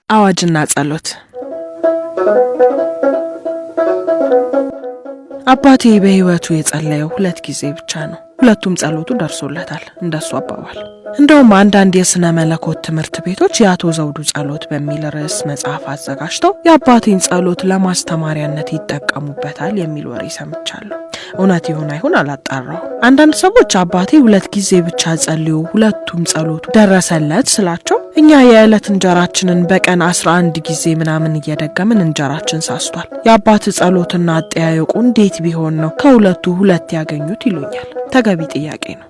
አዋጅና ጸሎት። አባቴ በህይወቱ የጸለየው 2 ጊዜ ብቻ ነው። ሁለቱም ጸሎቱ ደርሶለታል እንደሱ አባባል። እንደውም አንዳንድ የስነ መለኮት ትምህርት ቤቶች የአቶ ዘውዱ ጸሎት በሚል ርዕስ መጽሐፍ አዘጋጅተው የአባቴን ጸሎት ለማስተማሪያነት ይጠቀሙበታል የሚል ወሬ ሰምቻለሁ። እውነት ይሁን አይሁን አላጣራው። አንዳንድ ሰዎች አባቴ 2 ጊዜ ብቻ ጸልዮ ሁለቱም ጸሎቱ ደረሰለት ስላቸው እኛ የዕለት እንጀራችንን በቀን 11 ጊዜ ምናምን እየደገምን እንጀራችን ሳስቷል። የአባት ጸሎትና አጠያየቁ እንዴት ቢሆን ነው ከሁለቱ 2 ያገኙት ይሉኛል። ተገቢ ጥያቄ ነው።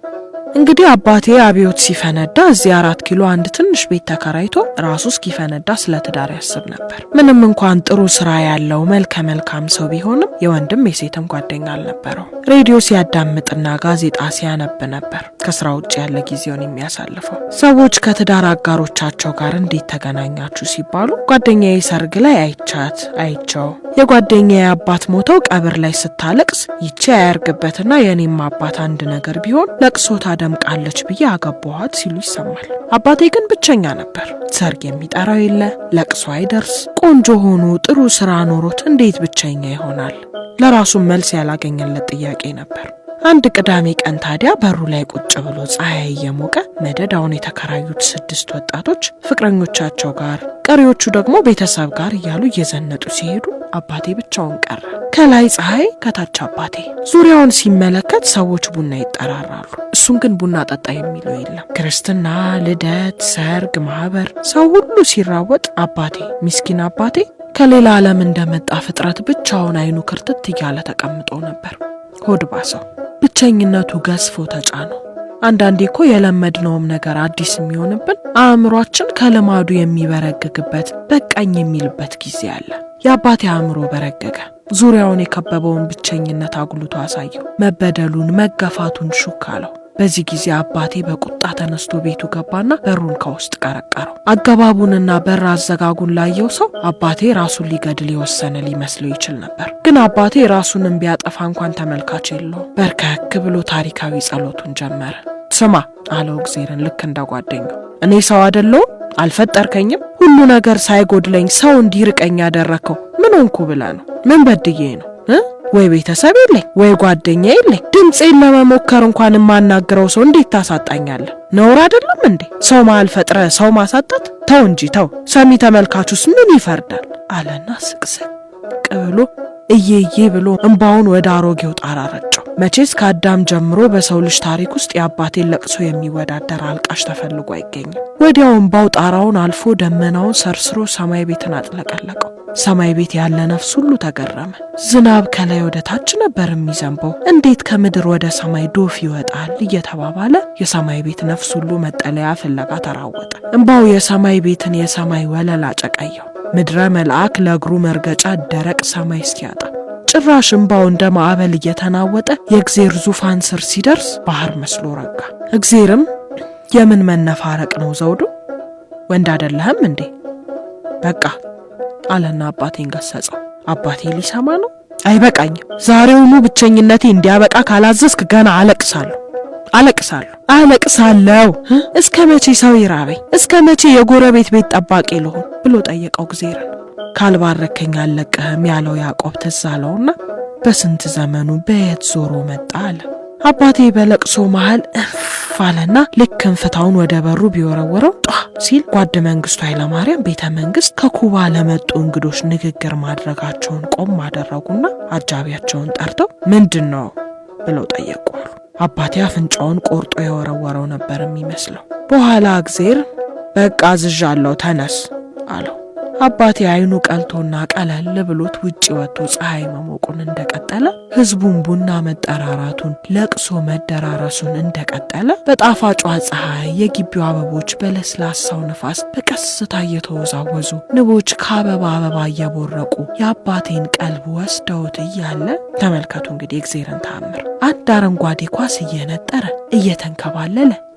እንግዲህ አባቴ አብዮት ሲፈነዳ እዚህ 4 ኪሎ አንድ ትንሽ ቤት ተከራይቶ ራሱ እስኪፈነዳ ስለ ትዳር ያስብ ነበር። ምንም እንኳን ጥሩ ስራ ያለው መልካም ሰው ቢሆንም የወንድም የሴትም ጓደኛ አልነበረው። ሬዲዮ ሲያዳምጥና ጋዜጣ ሲያነብ ነበር ከስራ ውጭ ያለ ጊዜውን የሚያሳልፈው። ሰዎች ከትዳር አጋሮቻቸው ጋር እንዴት ተገናኛችሁ ሲባሉ ጓደኛዬ ሰርግ ላይ አይቸው የጓደኛዬ አባት ሞተው ቀብር ላይ ስታለቅስ ይቺ ያርግበትና የኔም አባት አንድ ነገር ቢሆን ለቅሶ ታደምቃለች ብዬ አገባኋት ሲሉ ይሰማል። አባቴ ግን ብቸኛ ነበር። ሰርግ የሚጠራው የለ፣ ለቅሶ አይደርስ። ቆንጆ ሆኖ ጥሩ ስራ ኖሮት እንዴት ብቸኛ ይሆናል? ለራሱም መልስ ያላገኘለት ጥያቄ ነበር። አንድ ቅዳሜ ቀን ታዲያ በሩ ላይ ቁጭ ብሎ ፀሐይ እየሞቀ መደዳውን የተከራዩት 6 ወጣቶች ፍቅረኞቻቸው ጋር፣ ቀሪዎቹ ደግሞ ቤተሰብ ጋር እያሉ እየዘነጡ ሲሄዱ አባቴ ብቻውን ቀረ። ከላይ ፀሐይ፣ ከታች አባቴ። ዙሪያውን ሲመለከት ሰዎች ቡና ይጠራራሉ። እሱን ግን ቡና ጠጣ የሚለው የለም። ክርስትና፣ ልደት፣ ሰርግ፣ ማህበር፣ ሰው ሁሉ ሲራወጥ አባቴ፣ ምስኪን አባቴ ከሌላ ዓለም እንደመጣ ፍጥረት ብቻውን አይኑ ክርትት እያለ ተቀምጦ ነበር። ሆድ ባሰው። ብቸኝነቱ ገዝፎ ተጫነው። አንዳንዴ እኮ የለመድነውም ነገር አዲስ የሚሆንብን አእምሯችን ከልማዱ የሚበረግግበት በቃኝ የሚልበት ጊዜ አለ። የአባቴ አእምሮ በረገገ። ዙሪያውን የከበበውን ብቸኝነት አጉልቶ አሳየው። መበደሉን፣ መገፋቱን ሹክ አለው። በዚህ ጊዜ አባቴ በቁጣ ተነስቶ ቤቱ ገባና በሩን ከውስጥ ቀረቀረው። አገባቡንና በር አዘጋጉን ላየው ሰው አባቴ ራሱን ሊገድል የወሰነ ሊመስለው ይችል ነበር። ግን አባቴ ራሱንም ቢያጠፋ እንኳን ተመልካች የለውም። በርከክ ብሎ ታሪካዊ ጸሎቱን ጀመረ። ስማ አለው እግዚአብሔርን ልክ እንዳጓደኛው። እኔ ሰው አይደለሁም? አልፈጠርከኝም? ሁሉ ነገር ሳይጎድለኝ ሰው እንዲርቀኝ ያደረከው ምን ሆንኩ ብለህ ነው? ምን በድዬ ነው? ወይ ቤተሰብ የለኝ፣ ወይ ጓደኛ የለኝ። ድምጼን ለመሞከር እንኳን የማናግረው ሰው እንዴት ታሳጣኛለህ? ነውር አይደለም እንዴ? ሰው መሃል ፈጥረ ሰው ማሳጣት? ተው እንጂ ተው። ሰሚ ተመልካቹስ ምን ይፈርዳል? አለና ስቅስቅ ብሎ እየዬ ብሎ እንባውን ወደ አሮጌው ጣራ ረጨው። መቼስ ከአዳም ጀምሮ በሰው ልጅ ታሪክ ውስጥ የአባቴን ለቅሶ የሚወዳደር አልቃሽ ተፈልጎ አይገኝም። ወዲያው እንባው ጣራውን አልፎ ደመናውን ሰርስሮ ሰማይ ቤትን አጥለቀለቀው። ሰማይ ቤት ያለ ነፍስ ሁሉ ተገረመ። ዝናብ ከላይ ወደ ታች ነበር የሚዘንበው፣ እንዴት ከምድር ወደ ሰማይ ዶፍ ይወጣል እየተባባለ የሰማይ ቤት ነፍስ ሁሉ መጠለያ ፍለጋ ተራወጠ። እንባው የሰማይ ቤትን የሰማይ ወለል አጨቀየው። ምድረ መልአክ ለእግሩ መርገጫ ደረቅ ሰማይ እስኪያጣ ጭራሽ እንባው እንደ ማዕበል እየተናወጠ የእግዜር ዙፋን ስር ሲደርስ ባህር መስሎ ረጋ። እግዜርም የምን መነፋረቅ ነው ዘውዱ? ወንድ አይደለህም እንዴ? በቃ አለና አባቴን ገሰጸው። አባቴ ሊሰማ ነው። አይበቃኝም። ዛሬውኑ ብቸኝነቴ እንዲያበቃ ካላዘዝክ ገና አለቅሳለሁ። እስከ መቼ ሰው ይራበኝ? እስከ መቼ የጎረቤት ቤት ጠባቂ ልሆን ብሎ ጠየቀው እግዚአብሔርን። ካልባረከኝ አልለቅህም ያለው ያዕቆብ ትዝ አለውና በስንት ዘመኑ በየት ዞሮ መጣ አለ። አባቴ በለቅሶ መሃል አለና ልክ ክንፍታውን ወደ በሩ ቢወረወረው ጧ ሲል ጓድ መንግስቱ ኃይለማርያም ቤተ መንግስት ከኩባ ለመጡ እንግዶች ንግግር ማድረጋቸውን ቆም አደረጉና አጃቢያቸውን ጠርተው ምንድን ነው ብለው ጠየቁ። አባቴ አፍንጫውን ቆርጦ የወረወረው ነበር የሚመስለው። በኋላ እግዚአብሔር በቃ አዝዣለሁ ተነስ አለው። አባቴ አይኑ ቀልቶና ቀለል ብሎት ውጪ ወጥቶ ፀሐይ መሞቁን እንደቀጠለ፣ ህዝቡን ቡና መጠራራቱን፣ ለቅሶ መደራረሱን እንደቀጠለ፣ በጣፋጯ ፀሐይ የግቢው አበቦች በለስላሳው ነፋስ በቀስታ እየተወዛወዙ፣ ንቦች ከአበባ አበባ እየቦረቁ የአባቴን ቀልብ ወስደውት እያለ ተመልከቱ እንግዲህ እግዚአብሔርን ተአምር። አንድ አረንጓዴ ኳስ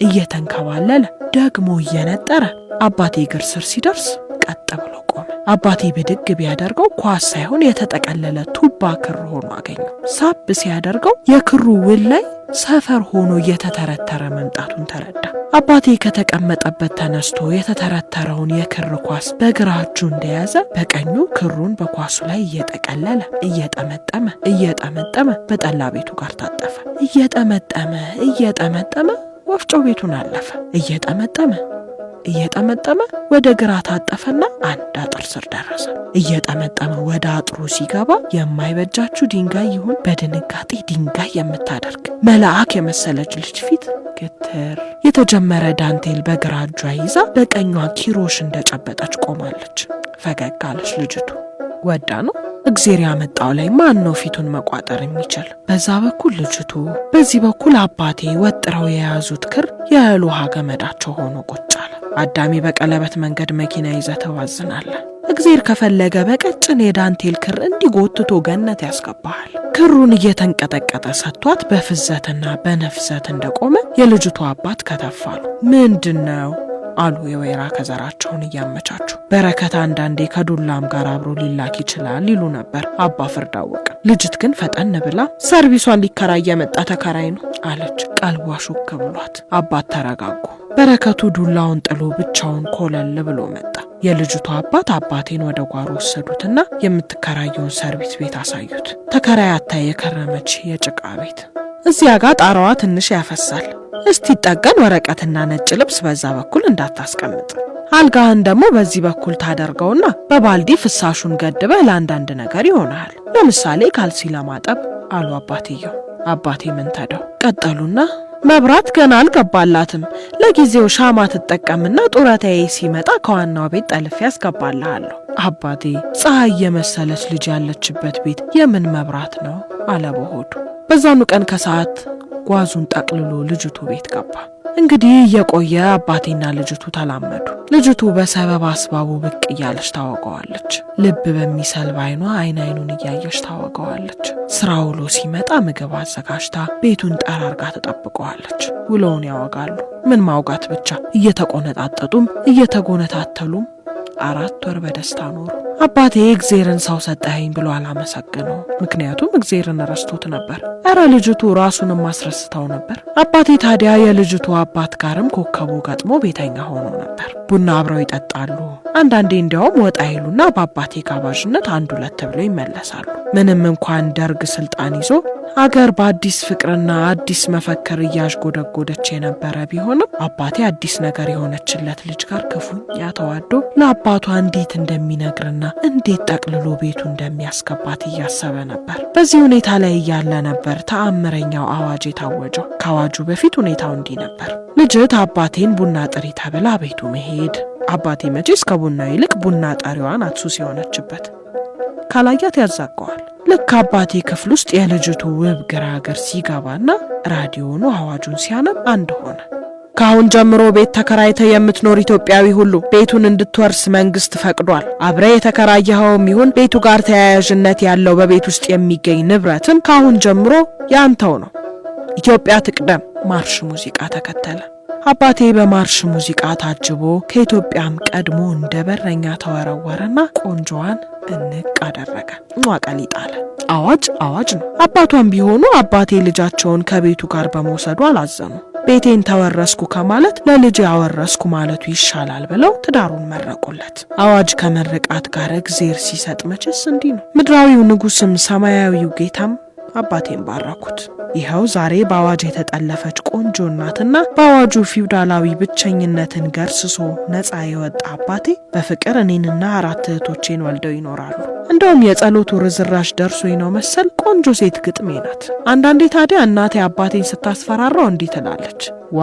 እየተንከባለለ ደግሞ እየነጠረ አባቴ እግር ስር ሲደርስ ቀጥ ብሎ ቆመ። አባቴ ብድግ ቢያደርገው ኳስ ሳይሆን የተጠቀለለ ቱባ ክር ሆኖ አገኘው። ሳብ ሲያደርገው የክሩ ውል ላይ ሰፈር ሆኖ እየተተረተረ መምጣቱን ተረዳ። አባቴ ከተቀመጠበት ተነስቶ የተተረተረውን የክር ኳስ በግራ እጁ እንደያዘ በቀኙ ክሩን በኳሱ ላይ እየጠመጠመ በጠላ ቤቱ ጋር ታጠፈ። እየጠመጠመ ወፍጮ ቤቱን አለፈ። እየጠመጠመ ወደ ግራ ታጠፈና አንድ አጥር ስር ደረሰ። እየጠመጠመ ወደ አጥሩ ሲገባ የማይበጃችሁ ድንጋይ ይሁን በድንጋጤ ድንጋይ የምታደርግ መልአክ የመሰለች ልጅ ፊት ግትር የተጀመረ ዳንቴል በግራ እጇ ይዛ በቀኟ ኪሮሽ እንደጨበጠች ቆማለች። ፈገግ አለች ልጅቱ። ወዳ ነው እግዚአብሔር ያመጣው ላይ ማን ነው ፊቱን መቋጠር የሚችል? በዛ በኩል ልጅቱ፣ በዚህ በኩል አባቴ ወጥረው የያዙት ክር የእህል ውሃ ገመዳቸው ሆኖ ቁጭ አለ። አዳሚ በቀለበት መንገድ መኪና ይዘህ ትዋዝናለህ። እግዚአብሔር ከፈለገ በቀጭን የዳንቴል ክር እንዲጎትቶ ገነት ያስገባሃል። ክሩን እየተንቀጠቀጠ ሰጥቷት በፍዘትና በነፍዘት እንደቆመ የልጅቱ አባት ከተፋሉ። ምንድነው አሉ የወይራ ከዘራቸውን እያመቻቹ። በረከት አንዳንዴ ከዱላም ጋር አብሮ ሊላክ ይችላል ይሉ ነበር አባ ፍርድ አወቀ። ልጅት ግን ፈጠን ብላ ሰርቪሷን ሊከራይ የመጣ ተከራይ ነው አለች፣ ቀልቧ ሹክ ብሏት። አባት ተረጋጉ። በረከቱ ዱላውን ጥሎ ብቻውን ኮለል ብሎ መጣ። የልጅቱ አባት አባቴን ወደ ጓሮ ወሰዱትና የምትከራየውን ሰርቪስ ቤት አሳዩት። ተከራያታ የከረመች የጭቃ ቤት፣ እዚያ ጋር ጣራዋ ትንሽ ያፈሳል። እስቲ ጠገን ወረቀትና ነጭ ልብስ በዛ በኩል እንዳታስቀምጥ፣ አልጋህን ደግሞ በዚህ በኩል ታደርገውና በባልዲ ፍሳሹን ገድበህ ለአንዳንድ ነገር ይሆናል፣ ለምሳሌ ካልሲ ለማጠብ አሉ አባትየው። አባቴ ምን ተደው ቀጠሉና መብራት ገና አልገባላትም፣ ለጊዜው ሻማ ትጠቀምና ጡረታዬ ሲመጣ ከዋናው ቤት ጠልፌ ያስገባልሃለሁ። አባቴ ፀሐይ የመሰለች ልጅ ያለችበት ቤት የምን መብራት ነው አለ በሆዱ። በዛኑ ቀን ከሰዓት ጓዙን ጠቅልሎ ልጅቱ ቤት ገባ። እንግዲህ እየቆየ አባቴና ልጅቱ ተላመዱ። ልጅቱ በሰበብ አስባቡ ብቅ እያለች ታወቀዋለች። ልብ በሚሰልብ አይኗ አይኑን እያየች ታወቀዋለች። ስራ ውሎ ሲመጣ ምግብ አዘጋጅታ ቤቱን ጠራርጋ ተጠብቀዋለች። ውሎውን ያወጋሉ። ምን ማውጋት ብቻ፣ እየተቆነጣጠጡም እየተጎነታተሉም 4 ወር በደስታ ኖሩ። አባቴ እግዚአብሔርን ሰው ሰጠኸኝ ብሎ አላመሰግነው፣ ምክንያቱም እግዚአብሔርን ረስቶት ነበር። እረ ልጅቱ ራሱንም አስረስተው ነበር። አባቴ ታዲያ የልጅቱ አባት ጋርም ኮከቡ ገጥሞ ቤተኛ ሆኖ ነበር። ቡና አብረው ይጠጣሉ። አንዳንዴ እንዲያውም ወጣ ይሉና በአባቴ ጋባዥነት 1-2 ብለው ይመለሳሉ። ምንም እንኳን ደርግ ስልጣን ይዞ አገር በአዲስ ፍቅርና አዲስ መፈክር እያዥጎደጎደች የነበረ ቢሆንም አባቴ አዲስ ነገር የሆነችለት ልጅ ጋር ክፉኛ ተዋዶ ለአባቷ እንዴት እንደሚነግርና እንዴት ጠቅልሎ ቤቱ እንደሚያስገባት እያሰበ ነበር። በዚህ ሁኔታ ላይ እያለ ነበር ተአምረኛው አዋጅ የታወጀው። ከአዋጁ በፊት ሁኔታው እንዲህ ነበር። ልጅት አባቴን ቡና ጥሪ ተብላ ቤቱ መሄድ። አባቴ መቼስ ከቡናው ይልቅ ቡና ጠሪዋን አትሱስ የሆነችበት፣ ካላያት ያዛቀዋል። ልክ አባቴ ክፍል ውስጥ የልጅቱ ውብ ግራግር ሲገባና ራዲዮኑ አዋጁን ሲያነብ አንድ ሆነ። ካሁን ጀምሮ ቤት ተከራይተ የምትኖር ኢትዮጵያዊ ሁሉ ቤቱን እንድትወርስ መንግስት ፈቅዷል። አብረ የተከራየኸውም ይሁን ቤቱ ጋር ተያያዥነት ያለው በቤት ውስጥ የሚገኝ ንብረትም ካሁን ጀምሮ ያንተው ነው። ኢትዮጵያ ትቅደም። ማርሽ ሙዚቃ ተከተለ። አባቴ በማርሽ ሙዚቃ ታጅቦ ከኢትዮጵያም ቀድሞ እንደ በረኛ ተወረወረና ቆንጆዋን እንቅ አደረገ። ሟቀሊ ጣለ። አዋጅ ነው። አባቷም ቢሆኑ አባቴ ልጃቸውን ከቤቱ ጋር በመውሰዱ አላዘኑ። ቤቴን ተወረስኩ ከማለት ለልጅ ያወረስኩ ማለቱ ይሻላል ብለው ትዳሩን መረቁለት። አዋጅ ከመርቃት ጋር እግዚአብሔር ሲሰጥ መቼስ እንዲህ ነው። ምድራዊው ንጉስም ሰማያዊው ጌታም አባቴን ባረኩት። ይኸው ዛሬ በአዋጅ የተጠለፈች ቆንጆ እናትና በአዋጁ ፊውዳላዊ ብቸኝነትን ገርስሶ ነፃ የወጣ አባቴ በፍቅር እኔንና 4 እህቶቼን ወልደው ይኖራሉ። እንደውም የጸሎቱ ርዝራሽ ደርሶኝ ነው መሰል ቆንጆ ሴት ግጥሜ ናት። አንዳንዴ ታዲያ እናቴ አባቴን ስታስፈራራው እንዲህ ትላለች፣ ዋ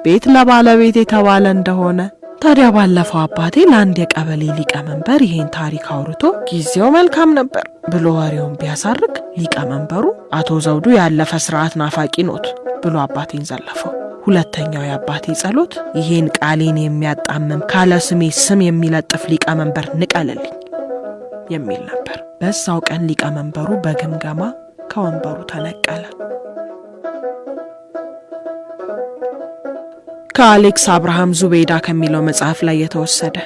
ቤት ለባለቤት የተባለ እንደሆነ። ታዲያ ባለፈው አባቴ ለአንድ የቀበሌ ሊቀመንበር ይሄን ታሪክ አውርቶ ጊዜው መልካም ነበር ብሎ ወሬውን ቢያሳርግ ሊቀመንበሩ አቶ ዘውዱ ያለፈ ስርዓት ናፋቂ ኖት ብሎ አባቴን ዘለፈው። ሁለተኛው የአባቴ ጸሎት ይሄን ቃሌን የሚያጣምም ካለ ስሜ ስም የሚለጥፍ ሊቀመንበር ንቀልልኝ የሚል ነበር። በዛው ቀን ሊቀመንበሩ በግምገማ ከወንበሩ ተነቀለ። ከአሌክስ አብርሃም ዙቤዳ ከሚለው መጽሐፍ ላይ የተወሰደ